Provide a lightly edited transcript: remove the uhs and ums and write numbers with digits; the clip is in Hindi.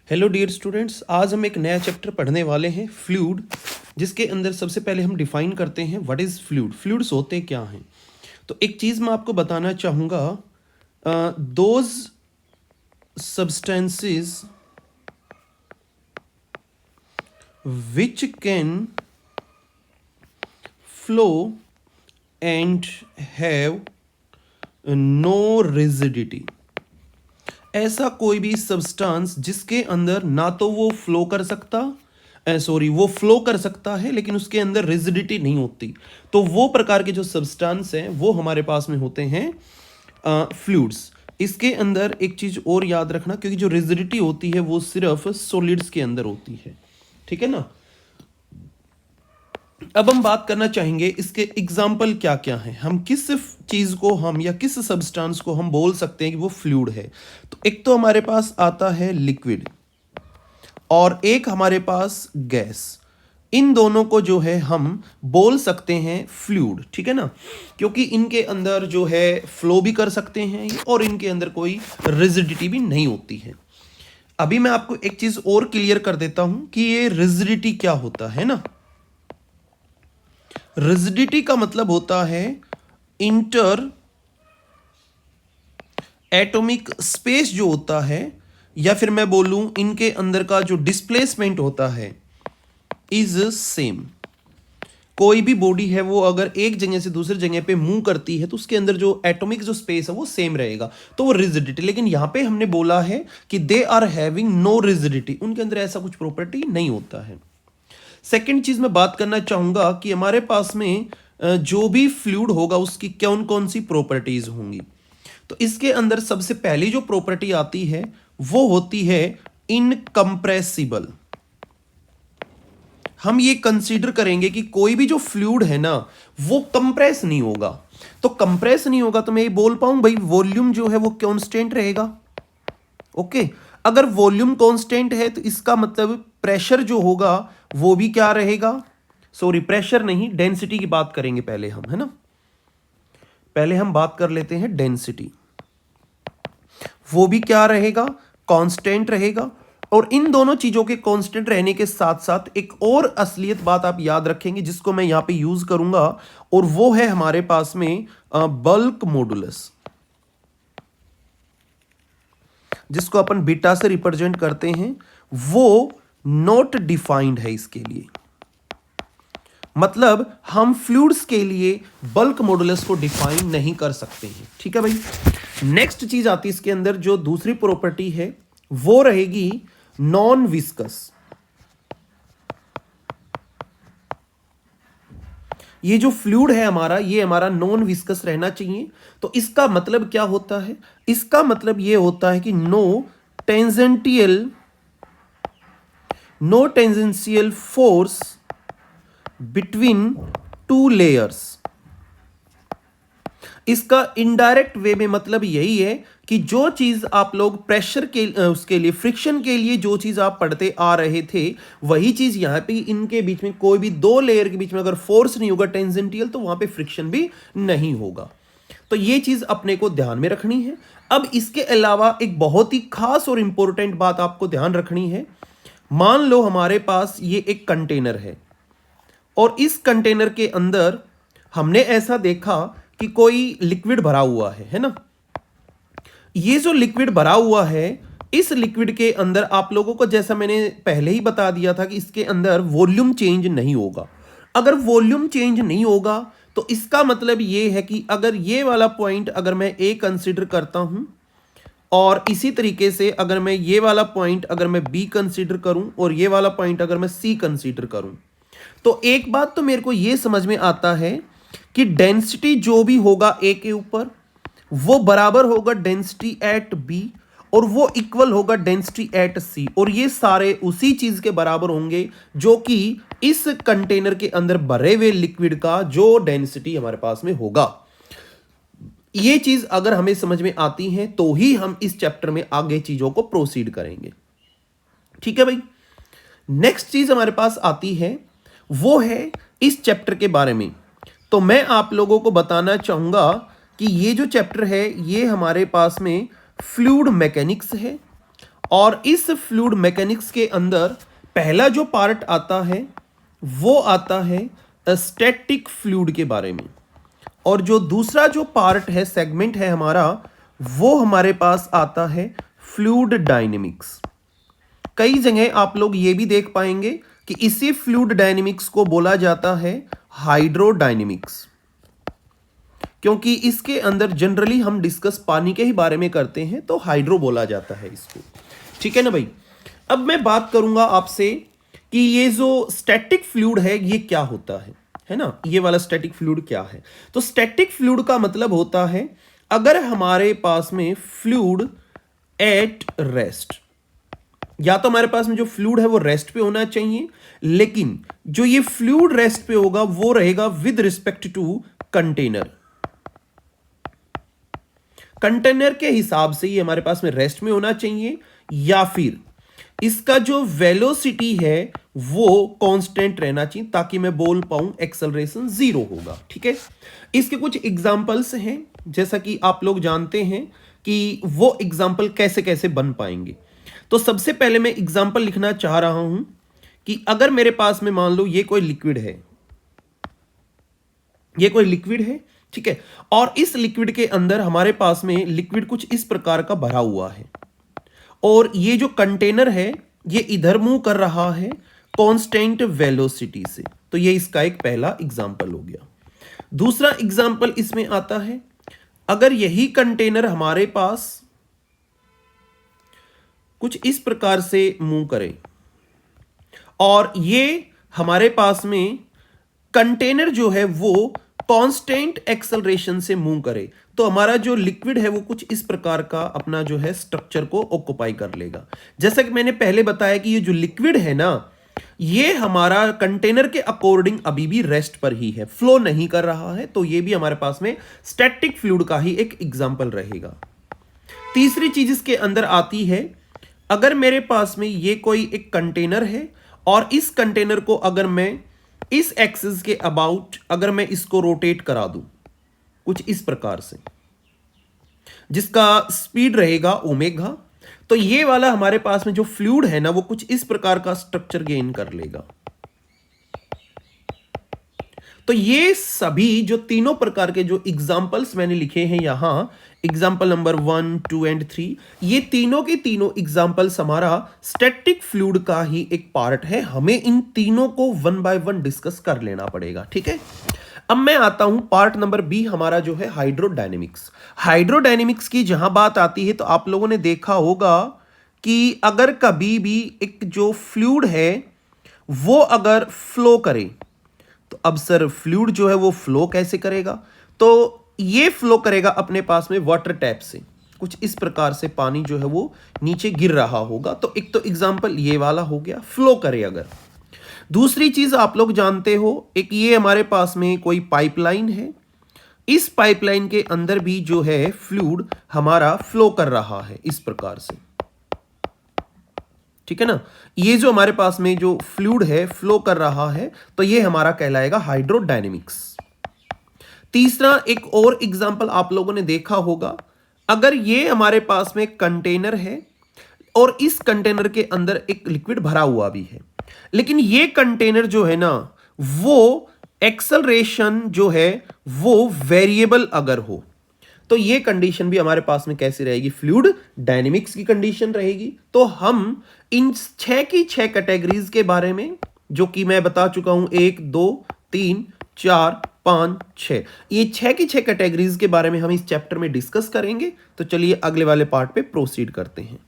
हेलो डियर स्टूडेंट्स, आज हम एक नया चैप्टर पढ़ने वाले हैं फ्लूइड, जिसके अंदर सबसे पहले हम डिफाइन करते हैं व्हाट इज़ फ्लूइड। फ्लूइड्स होते क्या हैं। तो एक चीज़ मैं आपको बताना चाहूँगा, those substances which can flow and have no rigidity. ऐसा कोई भी सब्सटेंस जिसके अंदर ना तो वो फ्लो कर सकता, वो फ्लो कर सकता है लेकिन उसके अंदर रिजिडिटी नहीं होती, तो वो प्रकार के जो सब्सटेंस हैं वो हमारे पास में होते हैं फ्लूइड्स। इसके अंदर एक चीज़ और याद रखना, क्योंकि जो रिजिडिटी होती है वो सिर्फ सॉलिड्स के अंदर होती है, ठीक है ना। अब हम बात करना चाहेंगे इसके एग्जाम्पल क्या क्या हैं, हम किस चीज को हम या किस सब्सटेंस को हम बोल सकते हैं कि वो फ्लूइड है। तो एक तो हमारे पास आता है लिक्विड और एक हमारे पास गैस। इन दोनों को जो है हम बोल सकते हैं फ्लूइड, ठीक है ना, क्योंकि इनके अंदर जो है फ्लो भी कर सकते हैं और इनके अंदर कोई रिजिडिटी भी नहीं होती है। अभी मैं आपको एक चीज और क्लियर कर देता हूं कि ये रिजिडिटी क्या होता है ना। रिजिडिटी का मतलब होता है इंटर एटॉमिक स्पेस जो होता है, या फिर मैं बोलूं इनके अंदर का जो डिस्प्लेसमेंट होता है इज सेम। कोई भी बॉडी है वो अगर एक जगह से दूसरी जगह पे मूव करती है तो उसके अंदर जो एटॉमिक जो स्पेस है वो सेम रहेगा, तो वो रिजिडिटी। लेकिन यहां पे हमने बोला है कि they are having no rigidity, उनके अंदर ऐसा कुछ प्रॉपर्टी नहीं होता है। सेकेंड चीज मैं बात करना चाहूंगा कि हमारे पास में जो भी फ्लूइड होगा उसकी कौन कौन सी प्रॉपर्टीज होंगी। तो इसके अंदर सबसे पहली जो प्रॉपर्टी आती है वो होती है इनकंप्रेसिबल। हम ये कंसीडर करेंगे कि कोई भी जो फ्लूइड है ना वो कंप्रेस नहीं होगा। तो कंप्रेस नहीं होगा तो मैं ये बोल पाऊं भाई वॉल्यूम जो है वो कांस्टेंट रहेगा। ओके, अगर वॉल्यूम कांस्टेंट है तो इसका मतलब प्रेशर जो होगा वो भी क्या रहेगा, प्रेशर नहीं, डेंसिटी की बात करेंगे पहले हम, है ना। पहले हम बात कर लेते हैं डेंसिटी, वो भी क्या रहेगा, कांस्टेंट रहेगा। और इन दोनों चीजों के कांस्टेंट रहने के साथ साथ एक और असलियत बात आप याद रखेंगे जिसको मैं यहां पे यूज करूंगा, और वो है हमारे पास में बल्क मॉडुलस, जिसको अपन बीटा से रिप्रेजेंट करते हैं, वो नॉट डिफाइंड है इसके लिए। मतलब हम फ्लूइड्स के लिए बल्क मॉडुलस को डिफाइन नहीं कर सकते हैं, ठीक है भाई। नेक्स्ट चीज आती है इसके अंदर, जो दूसरी प्रॉपर्टी है वो रहेगी नॉन विस्कस। ये जो फ्लूइड है हमारा, ये हमारा नॉन विस्कस रहना चाहिए। तो इसका मतलब क्या होता है, इसका मतलब ये होता है कि no tangential force between two layers. इसका इनडायरेक्ट वे में मतलब यही है कि जो चीज आप लोग प्रेशर के उसके लिए फ्रिक्शन के लिए जो चीज आप पढ़ते आ रहे थे, वही चीज यहां पे इनके बीच में कोई भी दो लेयर के बीच में अगर फोर्स नहीं होगा टेंजेंटियल, तो वहां पे फ्रिक्शन भी नहीं होगा। तो ये चीज अपने को ध्यान में रखनी है। अब इसके अलावा एक बहुत ही खास और इंपॉर्टेंट बात आपको ध्यान रखनी है। मान लो हमारे पास ये एक कंटेनर है और इस कंटेनर के अंदर हमने ऐसा देखा कि कोई लिक्विड भरा हुआ है ना। ये जो लिक्विड भरा हुआ है, इस लिक्विड के अंदर आप लोगों को, जैसा मैंने पहले ही बता दिया था, कि इसके अंदर वॉल्यूम चेंज नहीं होगा। अगर वॉल्यूम चेंज नहीं होगा तो इसका मतलब ये है कि अगर ये वाला पॉइंट अगर मैं ए कंसीडर करता हूं, और इसी तरीके से अगर मैं ये वाला पॉइंट अगर मैं बी कंसीडर करूं, और ये वाला पॉइंट अगर मैं सी कंसीडर करूं, तो एक बात तो मेरे को यह समझ में आता है कि डेंसिटी जो भी होगा ए के ऊपर वो बराबर होगा डेंसिटी एट बी, और वो इक्वल होगा डेंसिटी एट सी, और ये सारे उसी चीज के बराबर होंगे जो कि इस कंटेनर के अंदर भरे हुए लिक्विड का जो डेंसिटी हमारे पास में होगा। ये चीज अगर हमें समझ में आती है तो ही हम इस चैप्टर में आगे चीजों को प्रोसीड करेंगे, ठीक है भाई। नेक्स्ट चीज हमारे पास आती है वो है इस चैप्टर के बारे में। तो मैं आप लोगों को बताना चाहूंगा कि ये जो चैप्टर है ये हमारे पास में फ्लूइड मैकेनिक्स है, और इस फ्लूइड मैकेनिक्स के अंदर पहला जो पार्ट आता है वो आता है स्टैटिक फ्लूइड के बारे में, और जो दूसरा जो पार्ट है, सेगमेंट है हमारा, वो हमारे पास आता है फ्लूइड डायनेमिक्स। कई जगह आप लोग ये भी देख पाएंगे कि इसी फ्लूइड डायनेमिक्स को बोला जाता है हाइड्रोडायनेमिक्स, क्योंकि इसके अंदर जनरली हम डिस्कस पानी के ही बारे में करते हैं, तो हाइड्रो बोला जाता है इसको। ठीक है ना भाई। अब मैं बात करूंगा आपसे कि ये जो स्टैटिक फ्लूइड है ये क्या होता है ना, ये वाला स्टैटिक फ्लूइड क्या है। तो स्टैटिक फ्लूइड का मतलब होता है अगर हमारे पास में फ्लूइड एट रेस्ट, या तो हमारे पास में जो फ्लूइड है वो रेस्ट पे होना चाहिए, लेकिन जो ये फ्लूइड रेस्ट पे होगा वो रहेगा with respect to container. Container के हिसाब से ये हमारे पास में रेस्ट में होना चाहिए, या फिर इसका जो वेलोसिटी है वो कांस्टेंट रहना चाहिए, ताकि मैं बोल पाऊं एक्सेलरेशन 0 होगा। ठीक है। इसके कुछ एग्जांपल्स हैं, जैसा कि आप लोग जानते हैं कि वो एग्जांपल कैसे कैसे बन पाएंगे। तो सबसे पहले मैं एग्जांपल लिखना चाह रहा हूं कि अगर मेरे पास में मान लो ये कोई लिक्विड है, ये कोई लिक्विड है, ठीक है, और इस लिक्विड के अंदर हमारे पास में लिक्विड कुछ इस प्रकार का भरा हुआ है, और ये जो कंटेनर है ये इधर मूव कर रहा है कांस्टेंट वेलोसिटी से। तो ये इसका एक पहला एग्जांपल हो गया। दूसरा एग्जांपल इसमें आता है, अगर यही कंटेनर हमारे पास कुछ इस प्रकार से मूव करे और ये हमारे पास में कंटेनर जो है वो कांस्टेंट एक्सेलरेशन से मूव करे, तो हमारा जो लिक्विड है वो कुछ इस प्रकार का अपना जो है स्ट्रक्चर को ऑक्युपाई कर लेगा। जैसा कि मैंने पहले बताया कि ये जो लिक्विड है ना, ये हमारा कंटेनर के अकॉर्डिंग अभी भी रेस्ट पर ही है, फ्लो नहीं कर रहा है, तो ये भी हमारे पास में स्टैटिक फ्लूइड का ही एक एग्जांपल रहेगा। तीसरी चीज इसके अंदर आती है, अगर मेरे पास में ये कोई एक कंटेनर है और इस कंटेनर को अगर मैं इस एक्सिस के अबाउट अगर मैं इसको रोटेट करा दूं कुछ इस प्रकार से, जिसका स्पीड रहेगा ओमेगा, तो ये वाला हमारे पास में जो फ्लूइड है ना वो कुछ इस प्रकार का स्ट्रक्चर गेन कर लेगा। तो ये सभी जो तीनों प्रकार के जो एग्जाम्पल्स मैंने लिखे हैं यहां, एग्जाम्पल नंबर 1, 2 एंड 3, ये तीनों के तीनों एग्जाम्पल्स हमारा स्टैटिक फ्लूइड का ही एक पार्ट है। हमें इन तीनों को वन बाय वन डिस्कस कर लेना पड़ेगा। ठीक है। अब मैं आता हूं पार्ट नंबर बी, हमारा जो है हाइड्रोडायनेमिक्स। हाइड्रोडायनेमिक्स की जहां बात आती है तो आप लोगों ने देखा होगा कि अगर कभी भी एक जो फ्लूइड है वो अगर फ्लो करे, तो अब सर फ्लूइड जो है वो फ्लो कैसे करेगा, तो ये फ्लो करेगा अपने पास में वाटर टैप से, कुछ इस प्रकार से पानी जो है वो नीचे गिर रहा होगा। तो एक तो एग्जांपल ये वाला हो गया, फ्लो करे अगर। दूसरी चीज आप लोग जानते हो, एक ये हमारे पास में कोई पाइपलाइन है, इस पाइपलाइन के अंदर भी जो है फ्लूइड हमारा फ्लो कर रहा है इस प्रकार से। ठीक है ना, ये जो हमारे पास में जो फ्लूइड है फ्लो कर रहा है, तो ये हमारा कहलाएगा हाइड्रोडायनेमिक्स। तीसरा एक और एग्जांपल आप लोगों ने देखा होगा, अगर ये हमारे पास में कंटेनर है और इस कंटेनर के अंदर एक लिक्विड भरा हुआ भी है, लेकिन ये कंटेनर जो है ना वो एक्सेलरेशन जो है वो वेरिएबल अगर हो, तो ये कंडीशन भी हमारे पास में कैसी रहेगी, फ्लूइड डायनेमिक्स की कंडीशन रहेगी। तो हम इन 6 की 6 कैटेगरीज के बारे में, जो कि मैं बता चुका हूं, 1, 2, 3, 4, 5, 6, ये 6 की 6 कैटेगरीज के बारे में हम इस चैप्टर में डिस्कस करेंगे। तो चलिए अगले वाले पार्ट पे प्रोसीड करते हैं।